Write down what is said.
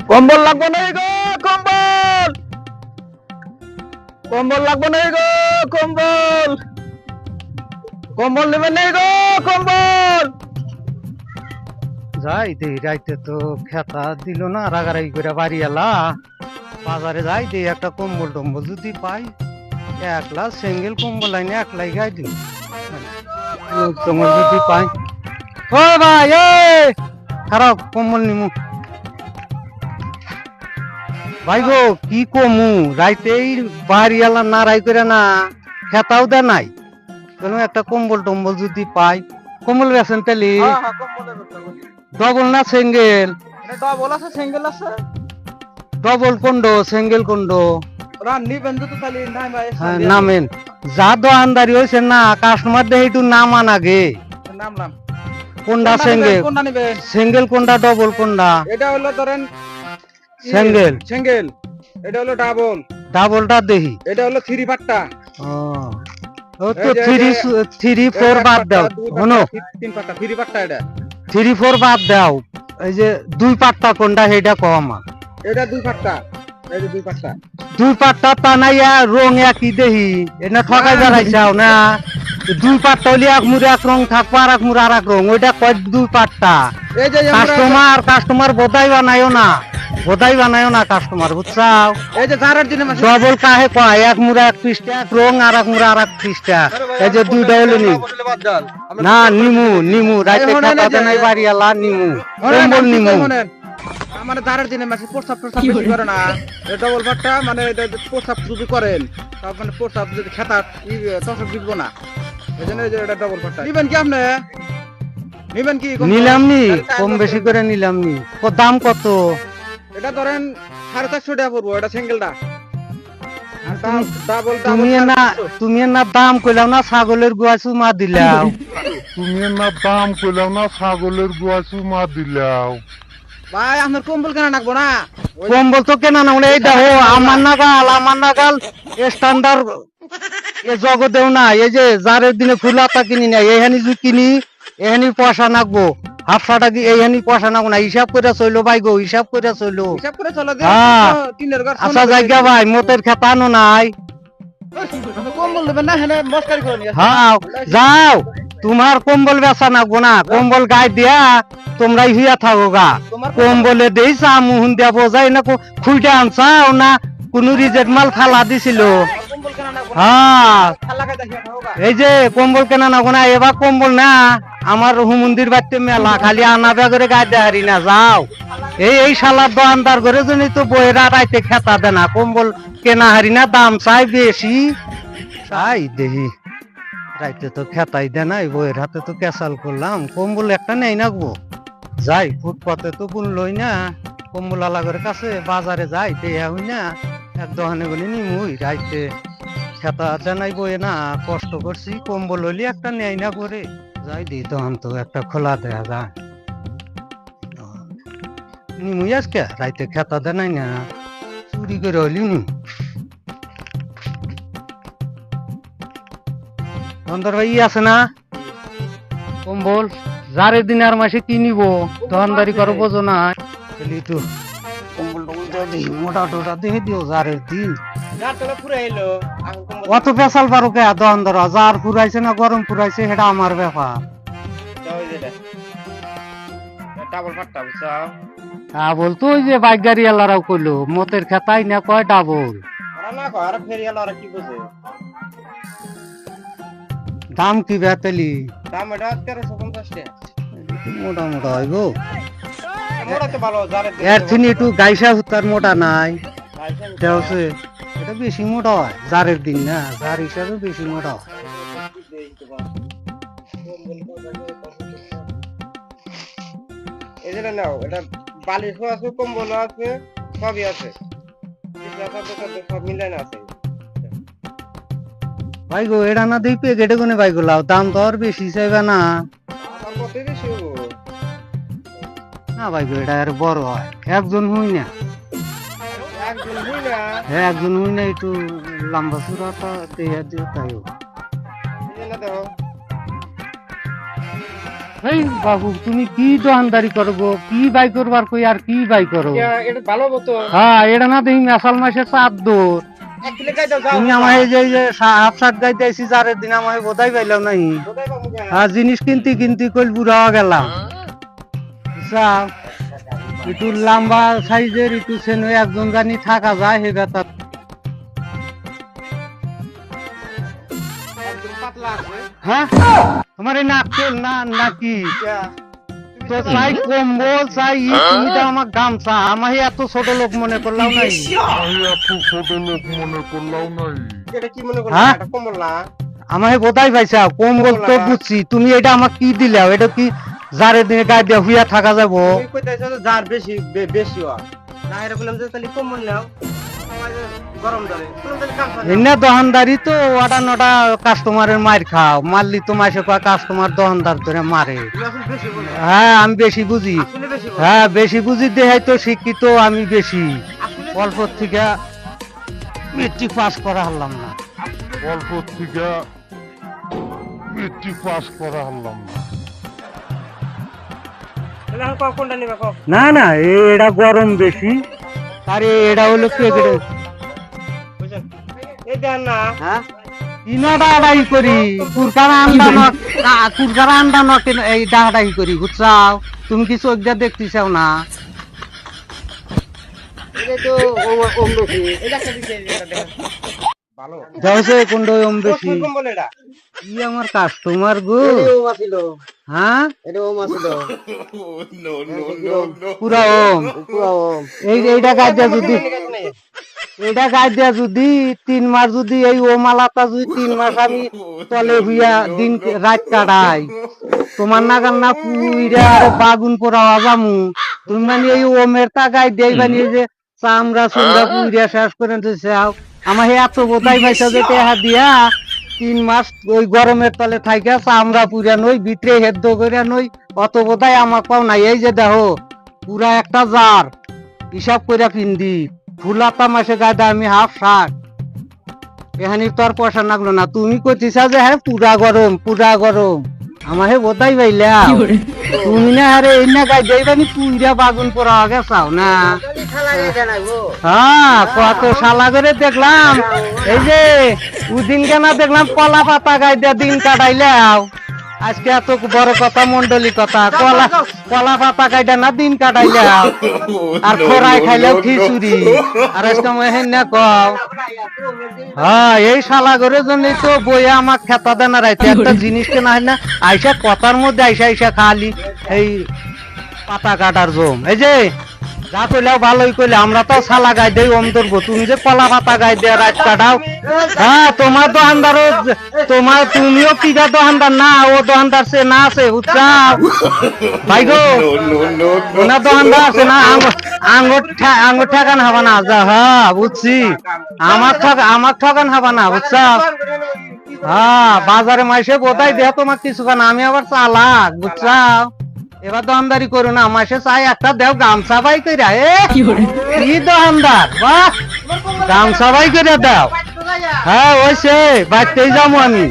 কম্বল লাগবে না গো কম্বল, কম্বল লাগবে না গো কম্বল, কম্বল নেবেন না গো কম্বল। যাই দেই রাইতে তো খেতা দিল না, রাগারাগি করে বাড়ি এলা। বাজারে যাই দেই একটা কম্বল টম্বল যদি পাই, একলা সিঙ্গেল কম্বল আইনে একলাই গাই দিই কম্বল যদি পাই। ও ভাই এ খারাপ কম্বল নিমু ভাই গো, কি কমু রাইতেই বাড়ি এলা না রাই করে না, খেতাও দে নাই। কোনো একটা কম্বল টম্বল যদি পাই। কম্বল বেছেন তেলি হ্যাঁ হ্যাঁ কম্বলের কথা বলি। ডবল না সিঙ্গেল? এটা ডবল আছে সিঙ্গেল আছে। Double Kondo single Kondo? ওরা নিবেন তো খালি নাই ভাই। হ্যাঁ নামেন। যা দোকানদারি হয়েছে না, কাস্টমার দেখে একটু নামান আগে। নাম নাম কোনটা সিঙ্গেল? কোনটা নেবেন? সিঙ্গেল কোনটা ডবল কোনটা? এটা হলো ধরেন সিঙ্গেল। সিঙ্গেল। এটা হলো ডাবল। ডাবলটা দেখি। এটা হলো থ্রি পাট্টা। ও তো থ্রি ফোর বাদ দাও। শোনো, তিন পাট্টা থ্রি পাট্টা। এটা থ্রি ফোর বাদ দাও, এই যে দুই পাট্টা কোনটা সেটা কম। এটা দুই পাট্টা। এই যে দুই পাট্টা। দুই পাট্টা তা নাই রং একই দেখি, এটা ঠকাই বেড়াইছাও না। দুই পাট্টা হলে এক মুড়ে এক রং থাকবো, আর এক মুড়ে আর এক রং, ওইটা কয় দুই পাট্টা। এই যে কাস্টমার বোধাই বানায়ও না, বোধাই বানায়ও না কাস্টমার, বুঝছাও? এই যে জারের দিনে মাসে ডবল কাহে কয়, এক মুড়ে এক পৃষ্ঠা এক রং, আর এক মুড়ে আর এক পৃষ্ঠা। এই যে দুইটা হলো নি না নিমু নিমু রাইতে খেতাতে নাই বাড়ি এলা নিমু কম্বল নিমু। মানে জারের দিনে মাসে প্রস্তাব বেশি করে না। ডবল পাট্টা মানে প্রস্তাব যদি করেন তার মানে প্রস্তাব যদি খেতা তসব দিব না, এই জন্য এটা ডবল পাট্টা নিবেন কি আপনি? নিবেন কি? নিলাম নি, কম বেশি করে নিলাম নি। দাম কত? এটা ধরেন 450 টাকা পড়বো। এটা সিঙ্গেলটা। তুমি না দাম কইলাও না, ছাগলের গোয়া চুমা দিলাও। তুমি না দাম কইলাও না, ছাগলের গোয়া চুমা দিলাও। ভাই আপনার কম্বল কেনা নাকবো না? কম্বল তো কেনা না, এই দেখো আমার নাগাল স্ট্যান্ডার্ড এ জগতেও না। এই যে জারের দিনে ফুলাতা কিনি না, এখানি যদি কিনি এখানি পয়সা নাকবো। হাফসাটা কি এইখানি পয়সা নাকবো না? হিসাব করে চইলো ভাই গো, হিসাব করে চইলো। হ্যাঁ আচ্ছা জায়গা ভাই, মতের খেতানো নাই। কম্বল দেবেন না? হ্যাঁ মস্কারি করে নিয়ে হ্যাঁ যাও, তোমার কম্বল বেচা নাকবো না, কম্বল গায়ে দিয়া তোমরাই হুইয়া থাকো গা। কম্বলে দেই চা মুহুন দিয়া বোঝাই না, খুঁজে আনছাও না কোন রিজেক্ট মাল ফালা দিছিল। হ্যাঁ এই যে কম্বল কেনা নাকবো না, এবার কম্বল না আমার হুমন্দির বাড়িতে মেলা, খালি আনা বেগরে গায়ে দেহারি না। যাও এই শালার দোকানদার করে জন্যই তো বইয়েরা রাইতে খেতা দে না, কম্বল কেনা হারি না, দাম চাই বেশি। তাই দেখি রাইতে তো খেতাই দে নাই, বইয়ের হাতে তো ক্যাসাল করলাম। কম্বল একটা নেই নাকবো, যাই ফুটপাতে তো কোন লই না, কম্বল আলাগের কাছে বাজারে যাই দেয়া হই না, এক দোকানে বলি নিমুই রাইতে খেতা দে নাই বইয়ে না, কষ্ট করছি কম্বল হইলে একটা নেই না করে যাই দি তখন তো একটা খোলা দেয়া যায়। নিমুই আজকে রাইতে খেতা দে নাই না, চুরি করে হইলি নি। দোকানদার ভাই আছে না কম্বল? যারের দিন আর মাসে কি নিব, দোকানদারি করো বোঝো না। একটু কম্বল টম্বল দিই, মোটা টোটা দিয়ে দিও যারের দিন। অত পেশাল পারো কে দোকানদার? যার ফুরাইছে না গরম ফুরাইছে সেটা আমার ব্যাপার। ডাবল তো ওই যে বাইক গাড়ি আলারাও কইলো মতের খেতাই না কয় ডাবল। দাম কি বেতেলি? দাম এটা 1350 টাকা। মোটা মোটা হয় গো, এর থেকে একটু গাইসা হুতার মোটা নাই। এটা বেশি মোটা হয় জারের দিন না, জার হিসাবে বেশি মোটা হয়। এই যে নাও, এটা বালিশ আছে, কম্বল আছে, সবই আছে, সব মিলে না আছে। ভাই গো এটা না দিই পেকেটে কোনে ভাই গোলাও, দাম তো আর বেশি চাইবে না। কত বেশি হবো না ভাই গো এটা আর বড় হয়, একজন হই না। হ্যাঁ একজন হই না, একটু লম্বা চূড়াটা দেয়া দিও তাই। এই বাবু তুমি কি দোকানদারি করবো, কি বাই করবার কই আর কি বাই করো? এটা ভালো মতো হ্যাঁ এটা না দেখি মেসাল মাসে 4 দূর এক কিলো গাই দাও যাও তুমি আমায় এই যে হাফ শার্ট গাই দিয়েছি যারের দিন আমায় বোধাই পাইলাম নাই। আর জিনিস কিনতে কিনতে কইল বুড়া হয়ে গেলাম। যাও একটু লম্বা সাইজের একটু সেনে একজন জানি থাকা যায় হে বেতা। একদম পাতলা আছে হ্যাঁ তোমার এই নাক চল না নাকি তো চাই কম্বল চাই তুমি তো আমার গামছা আমায় এত ছোট লোক মনে করলাম নাই। আমি এত ছোট লোক মনে করলাম নাই। এটা কি মনে করো হ্যাঁ? এটা কম্বল না আমায় বোধাই পাইছা কম্বল তো বুঝছি, তুমি এটা আমার কি দিলাও? এটা কি যারে দিনে গায়ে দিয়ে হুইয়া থাকা যাবো? তুমি কইতাছো যে যার বেশি বেশি হয় না এরা বললাম যে তাহলে কম্বল নাও আমার গরম ধরে বললাম তাহলে কাম করে এমনি দোকানদারি তো ওটা নটা কাস্টমারের মার খাও, মারলি তো মাসে কয় কাস্টমার দোকানদার ধরে মারে। আসলে বেশি বলে হ্যাঁ আমি বেশি বুঝি, আসলে বেশি বলে হ্যাঁ বেশি বুঝি দেখাই তো শিক্ষিত আমি বেশি। আসলে অল্প থেকে মেট্রিক পাস করা হলাম না। অল্প থেকে মেট্রিক পাস করা হলাম না। তাহলে এখন কোনটা নিবা কও না না এটা গরম বেশি। আরে এটা হলো কে বুঝছেন এই দেন না হ্যাঁ ইনাটা আড়াই করি কুরকারা আন্ডা নট এই ডাহাডাহি করি বুঝছাও? তুমি কি চোখ দিয়ে দেখতে চাও না? এটা তো ওম বেশি এটা একটা দিছে এটা দেখেন ভালো দেখছে কোনটা ওম বেশি? কোন কম্বল এটা কি আমার কাস্টমার গো? এটা ওম আছিল হ্যাঁ এটা ওম আছিল পুরা ওম পুরো ওম এইটা গাছ দিয়া যদি এটা গাছ দিয়া যদি 3 মাস যদি এই ওমালাটা যদি 3 মাস আমি তলে হইয়া দিন রাত কাটাই তোমার নাগাল না পুইরা আর বাগুন পোড়া যামু। তুমি মানে এই ওমের তা গাই দেই মানে এই যে চামড়া চুমড়া পুইরা শেষ করে দিছাও। আমার এত বোধাই পাইছা যে টেহা দিয়া 3 মাস ওই গরমের তলে থাইকা চামড়া পুরা নই ভিতরে হেদ্দ করে নই অত বোধাই আমার পাও নাই। এই যে দেখো পুরা একটা জার হিসাব করে কিনদি ফুলাতা মাসে গায়ে আমি হাফ শাক এখানে তো আর পয়সা লাগলো না। তুমি কইতেছা যে হ্যাঁ পুরা গরম পুরা গরম আমার হে বোধাই পাইলা তুমি না আরে এই না গায়ে যাইবানি পুইরা বাগুন পোড়া গেছাও না। হ্যাঁ কত শালা করে দেখলাম এই যে উদিন কেনা দেখলাম কলা পাতা গায়ে দিয়া দিন কাটাইলাও। আজকে এত বড় কথা মন্ডলী কথা কলা পাতা গাইডা না দিন কাটাইলাও আর খোরাই খাইলেও খিচুড়ি আর আজকে হেন না কও। হ্যাঁ এই শালা করে জন্যই তো বইয়া আমার খেতা দেনা রাইতে একটা জিনিস কেনা হয় না আইসা কথার মধ্যে আইসা খালি এই পাতা কাটার জম। এই যে যা কইলাও ভালোই কইলে আমরা তো শালা গাই দেই ওম ধরবো, তুমি যে কলা পাতা গাই দিয়ে রাত কাটাও। হ্যাঁ তোমার দোকানদারও তোমার তুমিও কিটা দোকানদার না ও দোকানদার সে না আছে বুঝছাও ভাই গো ওনার দোকানদার আছে না আঙ্গুর ঠেকান হবা না যা। হ্যাঁ বুঝছি আমার ঠকান হবা না বুঝছাও? হ্যাঁ বাজারে মাসে বোধাই দেহ তোমার কিছু কেন আমি আবার চালাক বুঝছাও? এবার দোকানদারি করো না মাসে চাই একটা দেও গামছা বাই কইরা কি দোকানদার বাহ গামছা বাই কইরা দাও। হ্যাঁ ওইসে বাইতেই যাবো আমি।